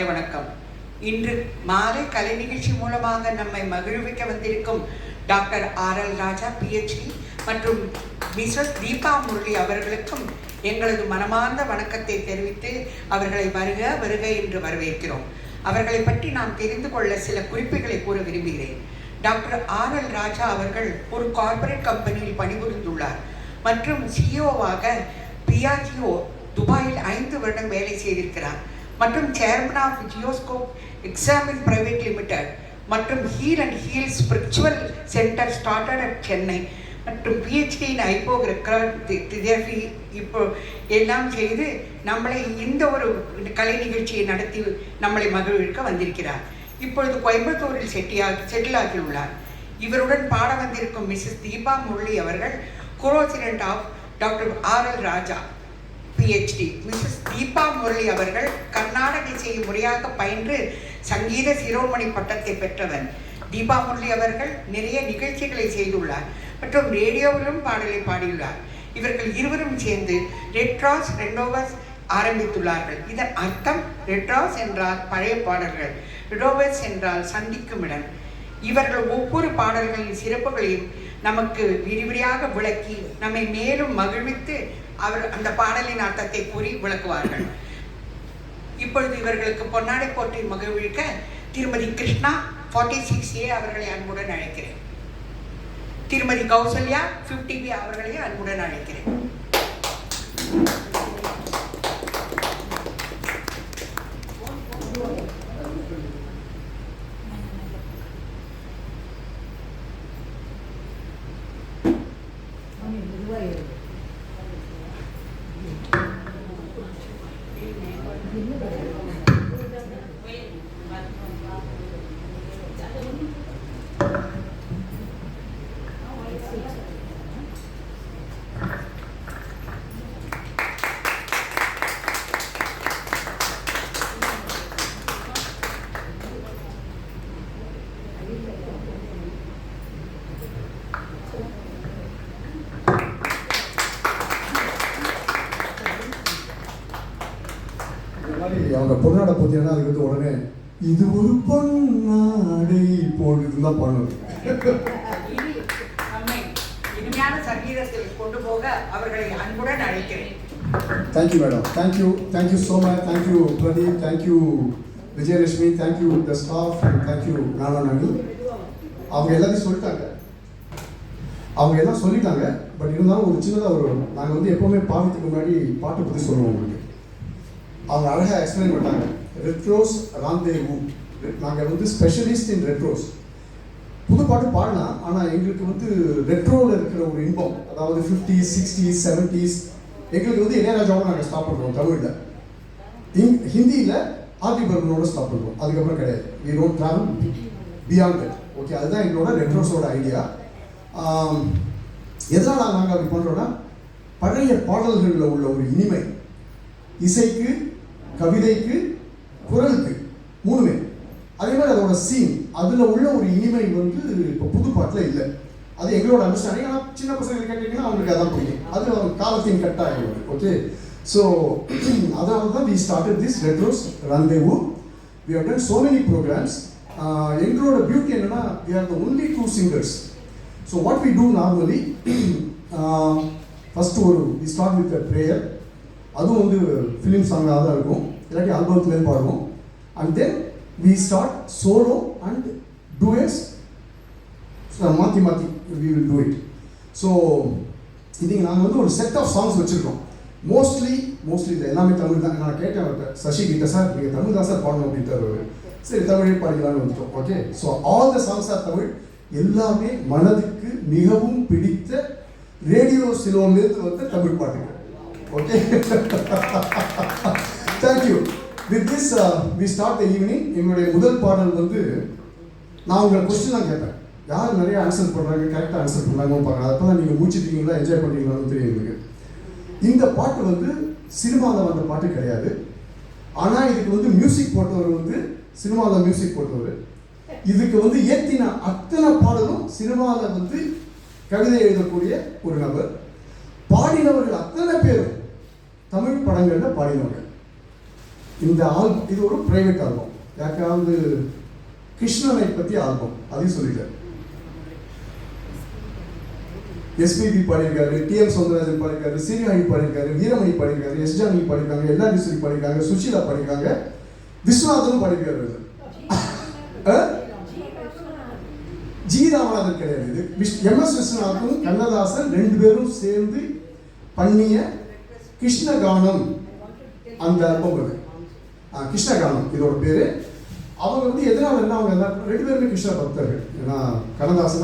மாலை வணக்கம். இன்று மாலை கலை நிகழ்ச்சி மூலமாக நம்மை மகிழ்விக்க வந்திருக்கும் டாக்டர் ஆர்.எல். ராஜா PhD மற்றும் மிஸ்ஸஸ் தீபா முரளி அவர்களுக்கும் எங்களது மனமார்ந்த வணக்கத்தை தெரிவித்து அவர்களை வருக வருக என்று வரவேற்கிறோம். அவர்களை பற்றி நாம் தெரிந்து கொள்ள சில குறிப்புகளை கூற விரும்புகிறேன். Doctor R L. ராஜா அவர்கள் ஒரு கார்ப்பரேட் கம்பெனியில் பணிபுரிந்துள்ளார் மற்றும் சிஇஓவாக பியாஜியோ துபாயில் 5 வருடம் வேலை செய்திருக்கிறார் மற்றும் chairman of Geoscope Exim private limited மற்றும் heal and heal spiritual centre started at Chennai மற்றும் PhD இன் ஹைப்போகிராஃபி இப்போ எல்லாம் செய்து நம்மளை இந்த ஒரு கலை நிகழ்ச்சியை நடத்தி நம்மளை மகிழ்விக்க வந்திருக்கிறார். இப்பொழுது கோயம்புத்தூரில் செட்டில் ஆகியுள்ளார். இவருடன் பாட வந்திருக்கும் மிஸ்ஸஸ் தீபா முரளி அவர்கள் correspondent of doctor R L. Raja PhD. Mrs Deepa Murali அவர்கள் கர்நாடக இசையை முறையாக பயின்று சங்கீத சிரோமணி பட்டத்தை பெற்றவர். தீபா முரளி அவர்கள் நிறைய நிகழ்ச்சிகளை செய்துள்ளார் மற்றும் ரேடியோவிலும் பாடலை பாடியுள்ளார். இவர்கள் இருவரும் சேர்ந்து ரெட்ராஸ் ரெண்டோவர்ஸ் ஆரம்பித்துள்ளார்கள். இதன் அர்த்தம் ரெட்ராஸ் என்றால் பழைய பாடல்கள், ரெடோவர்ஸ் என்றால் சந்திக்கும் இடம். இவர்கள் ஒவ்வொரு பாடல்களின் சிறப்புகளையும் நமக்கு விரிவிரியாக விளக்கி நம்மை மேலும் மகிழ்வித்து அவர் அந்த பாடலின் அர்த்தத்தை கூறி விளக்குவார்கள். இப்பொழுது இவர்களுக்கு பொன்னாடை போற்றி மகிழ்விக்க திருமதி கிருஷ்ணா 46A அவர்களை அன்புடன் அழைக்கிறேன். திருமதி கௌசல்யா 50B அவர்களை அன்புடன் அழைக்கிறேன். அவங்க பொண்ணாடை போத்தீங்கன்னா அதுக்கு வந்து உடனே இது ஒரு பொன்னாடை போடுதுதான் பண்ணணும். இனிமையான சங்கீதத்தில் கொண்டு போக அவர்களை அன்புடன் அழைக்கிறேன். Thank you madam, thank you so much. Thank you Pradeep, thank you Vijayalakshmi, thank you the staff, thank you Nani. அவங்க எல்லாத்தையும் சொல்லிட்டாங்க, அவங்க எல்லாம் சொல்லிட்டாங்க. பட் இருந்தாலும் ஒரு சின்னதாக ஒரு நாங்கள் வந்து எப்போவுமே பாடத்துக்கு முன்னாடி பாட்டை பற்றி சொல்லுவோம். உங்களுக்கு அவங்க அழகாக எக்ஸ்பிளைன் பண்ணாங்க. ரெட்ரோஸ் ராந்தேவு, நாங்கள் வந்து ஸ்பெஷலிஸ்ட் இன் ரெட்ரோஸ். புது பாட்டு பாடலாம், ஆனால் எங்களுக்கு வந்து ரெட்ரோவில் இருக்கிற ஒரு இன்பம், அதாவது 50s 60s 70s எங்களுக்கு வந்து இளையராஜாவும் நாங்கள் ஸ்டாப் பண்ணுறோம். தமிழில் ஹிந்தியில் ஆதி பர்மனோட ஸ்டாப் பண்ணுறோம். அதுக்கப்புறம் கிடையாது. We don't travel beyond that. Okay, அதுதான் எங்களோட ரெட்ரோஸோட ஐடியா. எதனால் நாங்கள் அப்படி பண்ணுறோன்னா, பழைய பாடல்களில் உள்ள ஒரு இனிமை, இசைக்கு, கவிதைக்கு, குரலுக்கு, மூணுமே. அதே மாதிரி அதோட சீன், அதில் உள்ள ஒரு இனிமை வந்து இப்போ புது பாட்டில் இல்லை. அது எங்களோட அண்டர்ஸ்டாண்டிங். ஆனால் சின்ன பசங்க கேட்டிங்கன்னா அவங்களுக்கு அதான் பிடிக்கும். அது அவங்க காலத்தின் கட்டாயம். ஓகே, ஸோ அதனால தான் we started this retros rendezvous. We have done so many programmes. எங்களோட பியூட்டி என்னன்னா, we are the only 2 singers. So what we do normally, first we start with a prayer. அதுவும் வந்து ஃபிலிம் சாங்காக தான் இருக்கும், இல்லாட்டி ஆல்பத்துலேருந்து பாடுவோம். And then we start solo and duets. மாற்றி we will do it. So இன்றைக்கி நாங்கள் வந்து ஒரு செட் ஆஃப் சாங்ஸ் வச்சுருக்கோம். மோஸ்ட்லி இது எல்லாமே தமிழ் தான். நான் கேட்டேன் அவர்கிட்ட, சசி கிட்ட, சார் நீங்கள் தமிழ் தான் சார் பாடணும் அப்படின்ட்டு. சரி, தமிழே பாடிக்கலான்னு வந்துட்டோம். Okay, so all the songs are Tamil. எல்லாமே மனதுக்கு மிகவும் பிடித்த ரேடியோ சிலோன்லேருந்து வந்து தமிழ் பாட்டுகள். Okay, thank you. With this, we start the evening. எங்களுடைய முதல் பாடல் வந்து நான் உங்களை கொஸ்டின் தான் கேட்பேன். யார் நிறைய ஆன்சர் பண்ணுறாங்க, கரெக்டாக ஆன்சர் பண்ணுறாங்கன்னு பார்க்குறேன். அப்போ தான் நீங்கள் மூச்சுட்டீங்களா, என்ஜாய் பண்ணுறீங்களான்னு தெரியும் எனக்கு. இந்த பாட்டு வந்து சினிமாவில் வந்த பாட்டு கிடையாது. ஆனால் இதுக்கு வந்து மியூசிக் போட்டவர் வந்து சினிமாவில் மியூசிக் போட்டவர். இதுக்கு வந்து ஏற்றின அத்தனை பாடலும் சினிமாவில் வந்து கவிதை எழுதக்கூடிய ஒரு நபர். பாடினவர்கள் அத்தனை பேரும் தமிழ் படங்களில் பாடினவர்கள். இந்த இது ஒரு பிரைவேட் ஆல்பம். யாருக்காவது கிருஷ்ணனை பற்றி ஆல்பம் அதையும் சொல்லிட்டார். எஸ்பிபி பாடியிருக்காரு, டிஎம் சௌந்தரராஜன் பாடியிருக்காரு, சீனிவாணி பாடியிருக்காரு, வீரமணி பாடியிருக்காரு, எஸ் ஜானகி பாடியிருக்காங்க, எல்லா டிஸ்ட்ரி பாடியிருக்காங்க, சுஷீலா பாடியிருக்காங்க, விஸ்வநாதனும் பாடியிருக்காரு. ஜி ராமநாதன் கிடையாது, இது எம்எஸ் விஸ்வநாதனும் கண்ணதாசன் 2 பேரும் சேர்ந்து பண்ணிய கிருஷ்ணகானம். அந்த ஆல்பம் அது கிருஷ்ணகானம் இதோட பேரு. அவங்க வந்து எதனால அவங்க 2 பேருமே கிருஷ்ண பக்தர்கள். ஏன்னா கண்ணதாசன்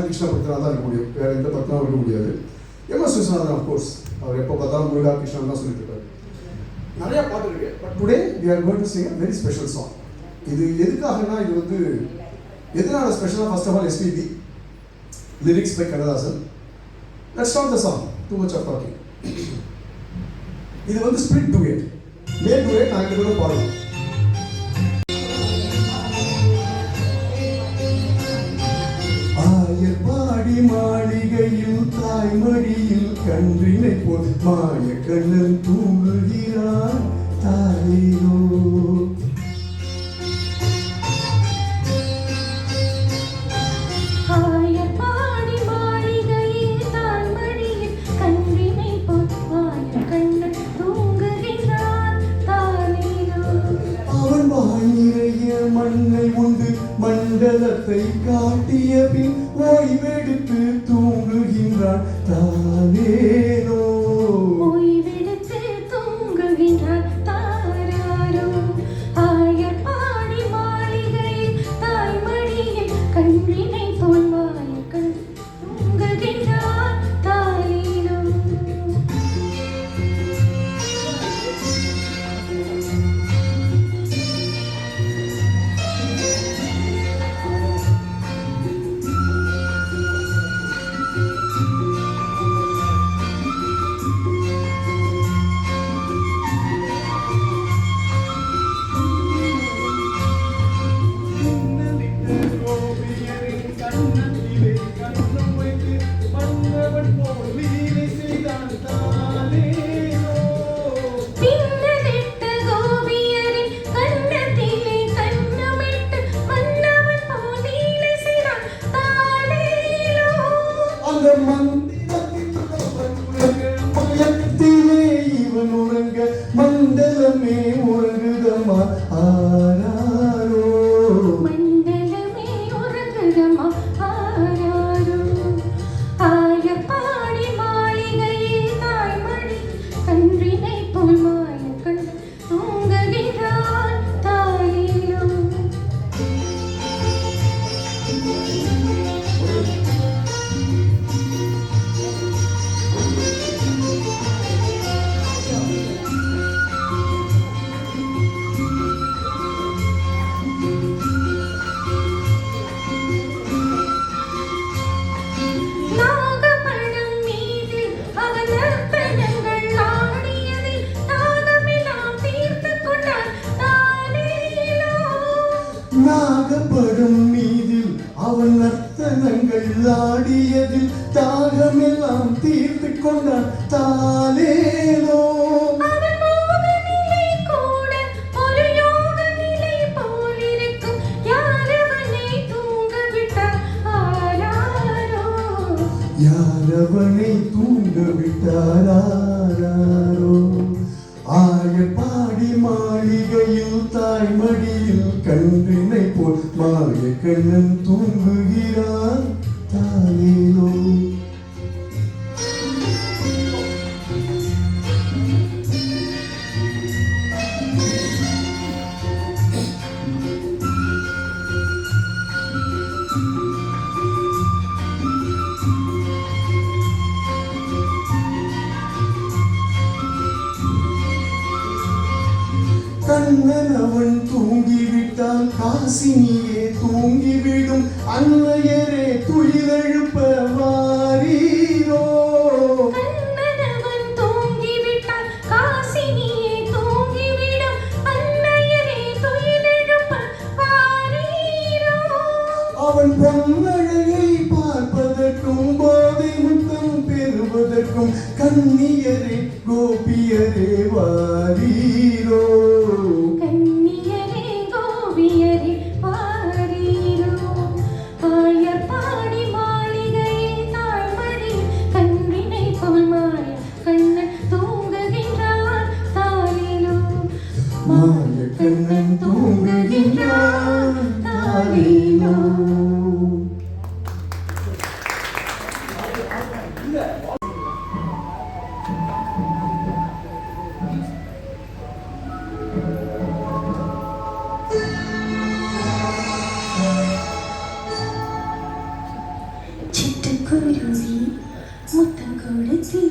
கிருஷ்ண பக்தராக தான் இருக்க முடியும், வேற எந்த பக்தனாக இருக்க முடியாது. எம்எஸ் விஸ்வநாதன் அஃப்கோர்ஸ் அவர் எப்போ பார்த்தாலும் முருகா கிருஷ்ணன் தான் சொல்லிட்டு இருக்காரு. நிறைய பாட்டு இருக்கு. But today we are going to sing a very special song. இது எதுக்காகனா இது வந்து எதனால ஸ்பெஷலாக first of all SPB lyrics by Kannadasan. Let's start the song. Too much of talking. இது வந்து ஸ்பிளிட் டுயட். மேல் டுயட் நான் 2 பேரும் பாடுவோம். ஆயர்பாடி மாளிகையில் தாய்மடியில் கன்றினை போல் மாய கண்ணன் தூங்குகிறான் தாயிலோ. ஆயர்பாடி மாளிகையில் தாய்மடியில் கன்றினை போல் மாய கண்ணன் தூங்குகிறான் தாயிலோ. அவன் வாய் நிறைய மண்ணை உண்டு மண்டலத்தை காட்டிய பின் ஓய்வெடுத்து தூங்குகின்றான் தானேனோ. ஓய்வெடுத்து தூங்குகின்றான் தாராரோ. ஆயர்பாடி மாளிகையில் தாய்மடியில் கன்றினை போல் மாய கண்ணன் தூங்குகின்றான் தாயிலோ. பின்னலிட்ட கோபியரின் கன்னத்திலே கன்னமிட்டு மன்னவன் போல் லீலை செய்தான் தாலேலோ. அந்த மயக்கத்திலே இவன் உறங்க மண்டலமே உறங்குதம்மா ஆராரோ. மண்டலமே உறங்குதம்மா ஆராரோ. ஆயர்பாடி மாளிகையில் தாய்மடி கன்றினை போல் மாய கண்ணன் தூங்குகின்றான் தாயிலோ. நாகப்பழம் மீதில் அவன் நற்பணங்கள் ஆடியதில் தாகமெல்லாம் தீர்த்துக் கொண்டான் தாலேலோ. நாகப்படும் மீதில் அவன் நர்த்தனங்கள் ஆடியதில் தாகமெல்லாம் தீர்த்து கொண்டான் தாலேலோ. அவன் மோக நிலை கூட ஒரு யோக நிலை போலிருக்கும். யாரவனை தூங்க விட்டார் ஆராரோ. யாரவனை தூங்க விட்டாரோ. ஆயர்பாடி மாளிகையில் தாய்மடியில் கன்றினை போல் மாய கண்ணன் தூங்குகிறான் தாலேலோ. கண்ணன் அவன் தூங்கிவிட்டால் காசினியே தூங்கிவிடும். அன்னையரே துயிலெழுப்ப வாரீரோ. கண்ணனவன் தூங்கிவிட்டான் காசினியே தூங்கிவிடும். அன்னையரே துயிலெழுப்ப வாரீரோ. அவன் பொன்னழகை பார்ப்பதற்கும் போதை முத்தம் பெறுவதற்கும் கன்னியரே கோபியரே வாரீரோ. சிட்டுக்குருவி முத்தம் கொடுத்து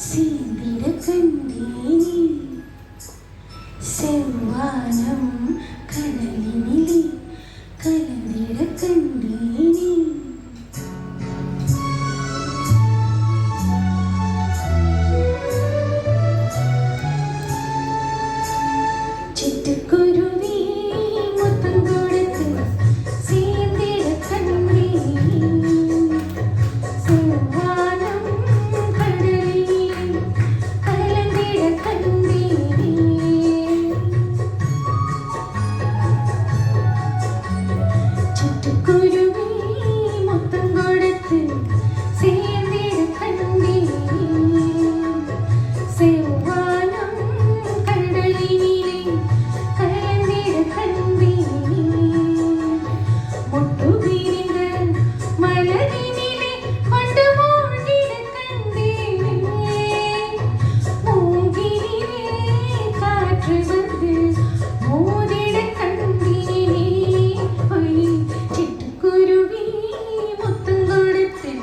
சீந்திட கண்டேனே செவ்வானம் கடலினிலே கலந்திட கண்டேனே சிட்டுக்குருவி முத்தம் கொடுத்து சீந்திட கண்டேனே செவ்வானம் கடலினிலே கலந்திட கண்டேனே சிட்டுக்குருவி முத்தம் கொடுத்து சேர்ந்திட கண்டேனே செவ்வானம் கடலினிலே கலந்திட கண்டேனே மொட்டு விரிந்த மலரினிலே கொண்டு மூழ்கிட கண்டேனே மூங்கிலே காற்று வந்து மோதிட கண்டேனே ஒய் சிட்டுக்குருவி முத்தம் கொடுத்து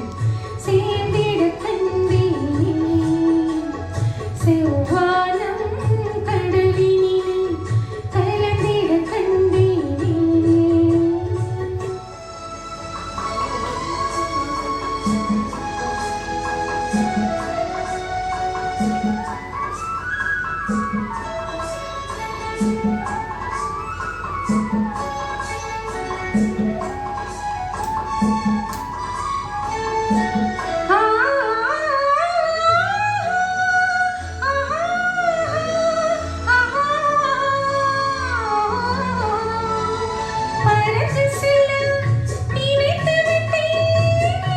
சேர்ந்திட கண்டேனே செவ்வானம் கடலினிலே கலந்திட கண்டேனே பறந்து செல்ல நினைத்து விட்டேன்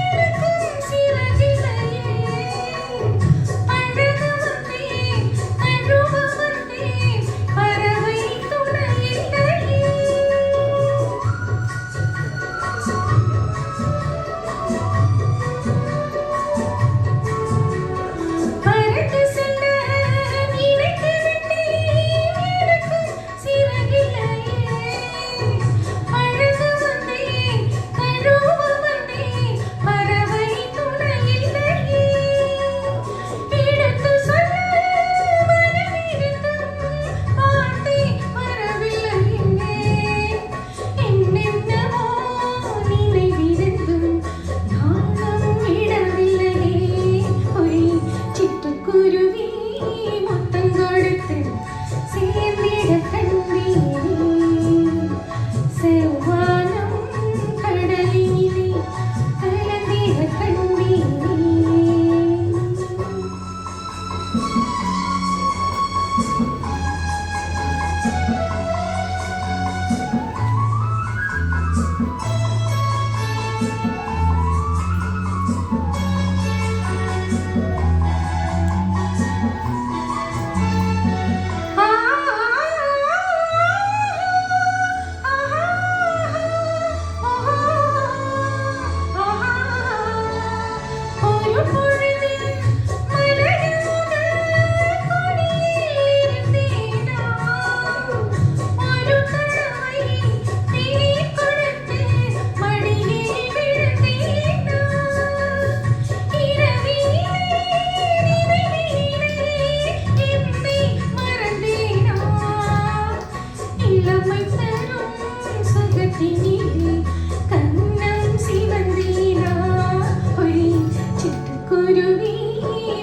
எனக்கும் சிறகில்லையே பழக வந்தேன் தழுவ வந்தேன் பறவை துணையில்லையே பறந்து செல்ல நினைத்து விட்டேன் எனக்கும் சிறகில்லையே பழக வந்தேன் தழுவ வந்தேன் பறவை துணையில்லையே எடுத்து சொல்ல மனமிருந்தும் வார்த்தை வரவில்லையே என்னென்னவோ நினைவிருந்தும் நானும் விடவில்லையே ஒய் சிட்டுக்குருவி முத்தம் கொடுத்து சேர்ந்திட கண்டேனே செவ்வானம் கடலினிலே கலந்திட கண்டேனே ஒரு பொழுது மலரில் முதல் கொடியில் இருந்தேனா ஒரு தடவை தேன் கொடுத்து மடியில் விழுந்தேனா இரவிலே நினைவிலே என்னை மறந்தேனா இளமை தரும் சுகத்தினிலே கண்ணம் சிவந்தேனா ஒய் சிட்டுக்குருவி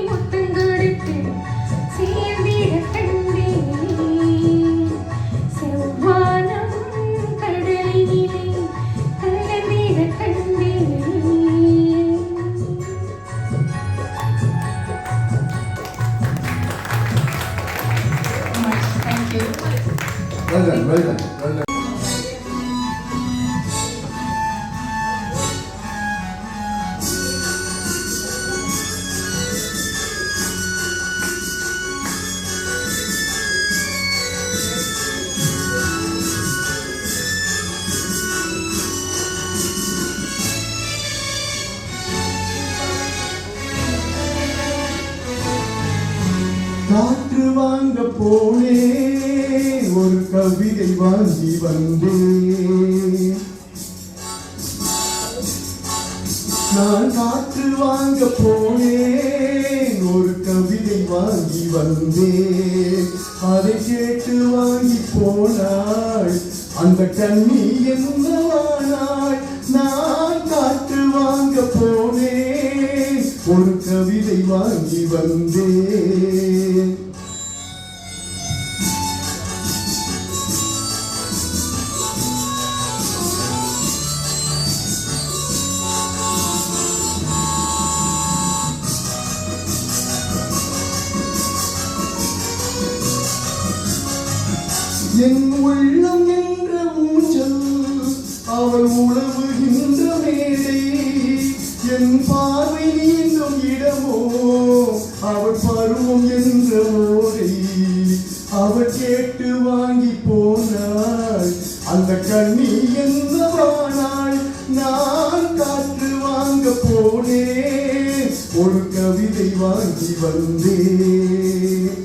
முத்தம் கொடுத்து சேர்ந்திட கண்டேனே செவ்வானம் கடலினிலே கலந்திட கண்டேனே Thank you. Well done, well done, well done. காற்று வாங்க போனேன், ஒரு கவிதை வாங்கி வந்தேன். நான் காற்று வாங்க போனேன், ஒரு கவிதை வாங்கி வந்தேன். அதை கேட்டு வாங்கி போனாள் அந்த கண்ணி என்னவானாள். நான் காற்று வாங்க போனேன், ஒரு கவிதை வாங்கி வந்தேன். என் உள்ளம் என்ற ஊஞ்சல், அவள் உழவுகின்ற மேடை. என் பார்வை நீண்டும் இடமோ, அவள் பருவம் என்ற ஓடை. அவள் கேட்டு வாங்கி போனாள் அந்த கண்ணி என்னவானாள். நான் காற்று வாங்க போனேன், ஒரு கவிதை வாங்கி வந்தேன்.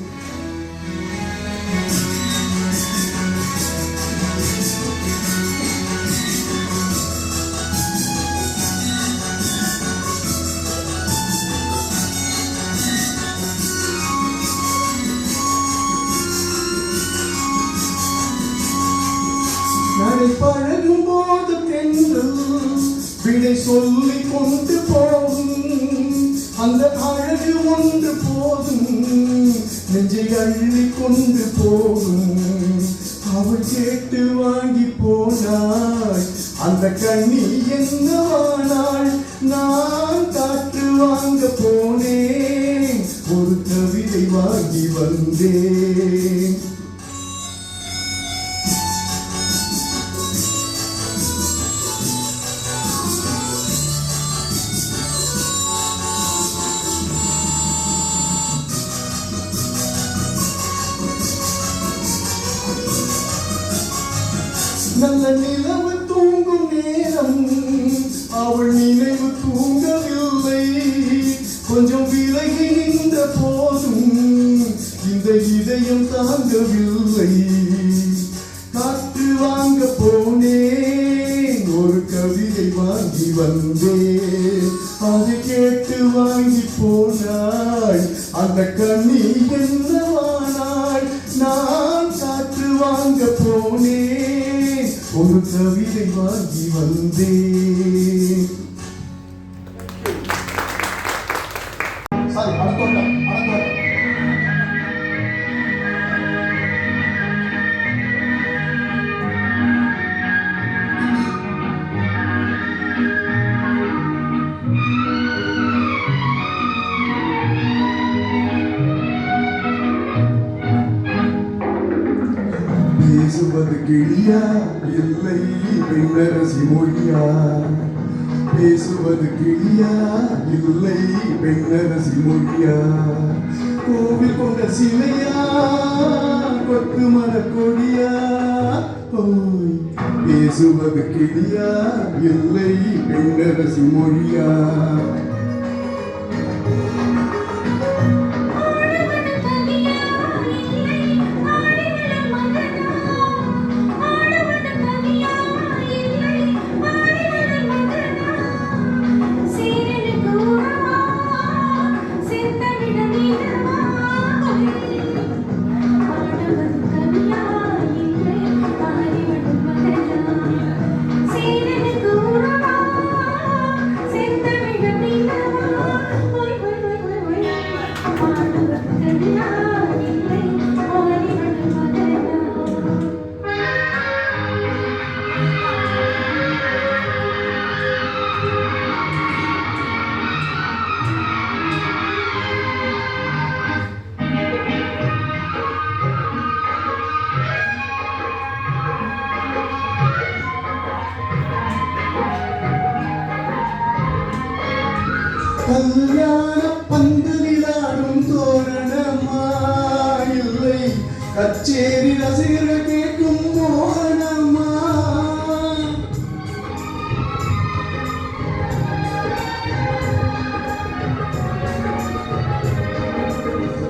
நடை பழகும் போது தென்றல் விடை சொல்லிக் கொண்டு போகும். அந்த அழகு ஒன்று போதும், நெஞ்சை அள்ளி கொண்டு போகும். அவள் கேட்டு வாங்கி போனாள் அந்த கண்ணி என்னவானாள். நான் காற்று வாங்க போனேன், ஒரு கவிதை வாங்கி வந்தேன். நல்ல நிலவு தூங்கும் நேரம், அவள் நினைவு தூங்கவில்லை. கொஞ்சம் விலகி நின்ற போதும் இந்த இதயம் தாங்கவில்லை. காற்று வாங்க போனேன், ஒரு கவிதை வாங்கி வந்தேன். அதை கேட்டு வாங்கி போனாள் அந்த கண்ணி என்னவானாள். நான் காற்று வாங்க போனேன், ஒரு கவிதை வாங்கி வந்தேன். சாரி, அடக்கோட்டம். பேசுவது கிளியா இல்லை பெண்ணரசி மொழியா. பேசுவது கிளியா இல்லை பெண்ணரசி மொழியா. கோவில் கொண்ட சிலையா கொத்து மர கொடியா. ஓய், பேசுவது கிளியா இல்லை பெண்ணரசி மொழியா. கல்யாண பந்தலிலாடும் தோரணமா இல்லை கச்சேரி ரசிகர்கள் கேட்கும் மோகனமா.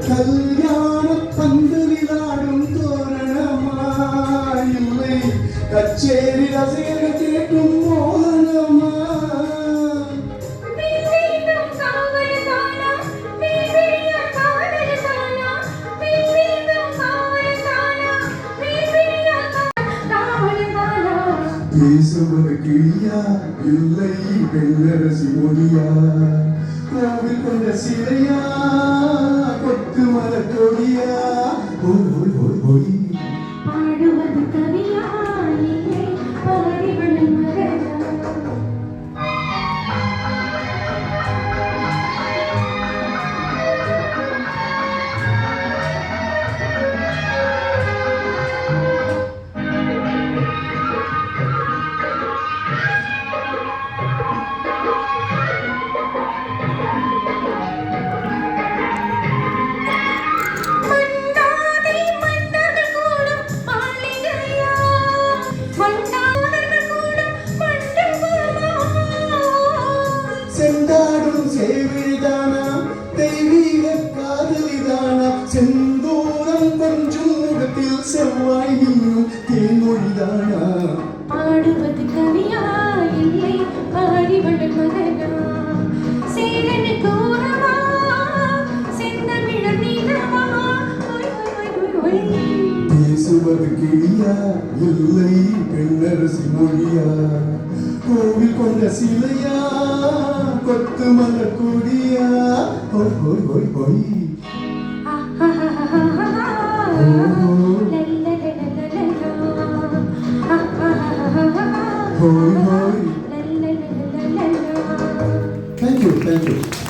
கல்யாண கச்சேரி ரசிகர்கள் கேட்கும் மோகனமா வீணேதும் காவல் தானா வீணேய காதல் தானா வீணேதும் காவல் தானா வீணேய காவல் தானா பேசுவது கிளியா இல்லை பெண்ணரசி மொழியா கோவில் கொண்ட சிலையா கொத்து மலர் கொடியா ஓய் ஓய் ஓய் ஓய் பாடுவது கவியா இல்லை பாடிவளும் மகனா மண்டாதி மண்டர்கள் கூடும் மாளிகையா மண்டாதர்கள் கூடும் மண்டபமா செந்தாடும் சேவிதானா தெய்வீக காதலிதானா செந்தூரம் கொஞ்சம் முகத்தில் செவ்வாய் நீயும் தேன்மொழிதானா பாடுவது கவியா இல்லை பாடிவளும் மகனா சேரனு கூறவா செந்தமிழ நீலவா ஒய் ஒய் ஒய் ஒய் பேசுவது கிளியா இல்லை பெண்ணரசி மொழியா கோவில் கொண்ட சிலையா கொத்து மலர் கொடியா ஓய் ஓய் ஓய் ஓய் ஓய் ஓய் தேங்க்யூ